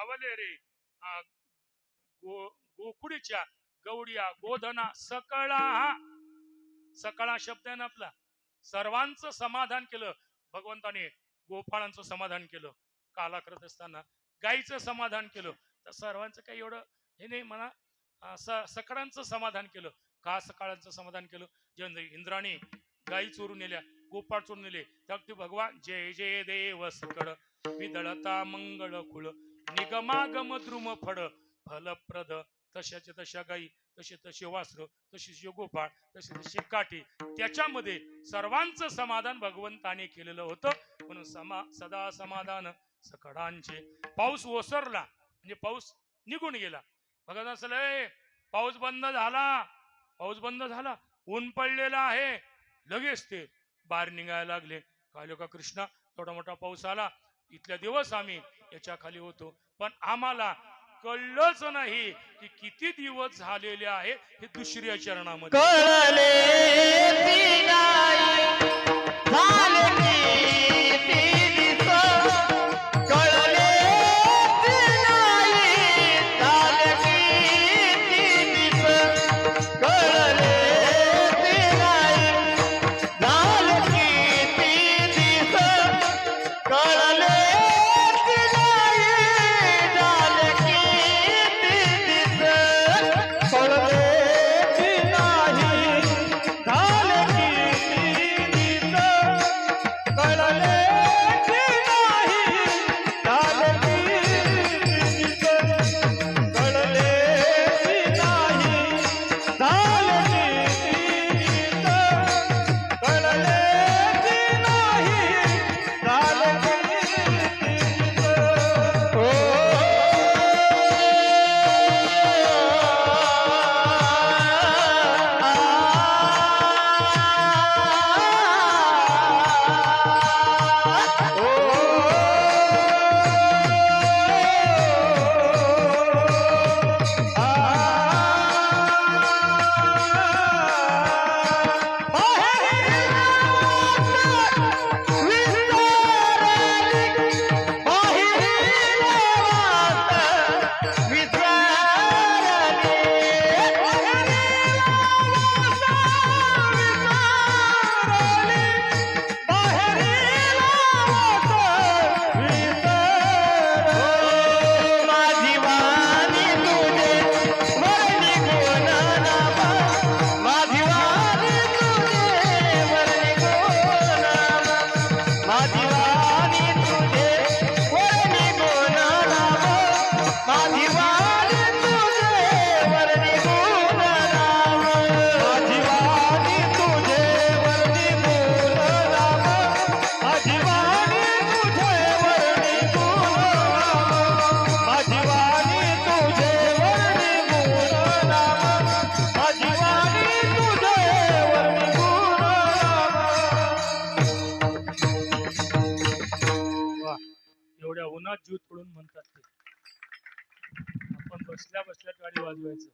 धावले रे गोकुडीच्या गवडिया गोधना सकळा. सकळा शब्द आहे ना आपला. सर्वांचं समाधान केलं भगवंताने. गोपाळांचं समाधान केलं काला करत असताना, गाईचं समाधान केलं. तर सर्वांचं काही एवढं हे नाही म्हणा. सकळांचं समाधान केलं. का सकाळांचं समाधान केलं? जे इंद्राने गाई चोरून नेल्या, गोपाळ चोरून नेले, तर भगवान जय जय देव सकळ विदळता मंगळ कुळ निगमागम द्रुम फड फलप्रद. तशाचे तशा गाई, तसे तसे वासर, तसे गोपाळ, तसे तसे काठी. त्याच्यामध्ये सर्वांचं समाधान भगवंताने केलेलं होतं. म्हणून सदा समाधान सकळांचे. पाऊस ओसरला म्हणजे पाऊस निघून गेला. बघत असलं पाऊस बंद झाला, पाऊस बंद झाला, ऊन पडलेला आहे, लगेच ते बाहेर निघायला लागले. काय लोक कृष्णा थोडा मोठा पाऊस आला, इथल्या दिवस आम्ही याच्या खाली होतो, पण आम्हाला कळलंच नाही की किती दिवस झालेले आहे हे दुसऱ्या चरणामध्ये कळले. एवढ्या उन्हात जीव तोडून म्हणतात ते. आपण बसल्या बसल्या गाडी वाजवायचं.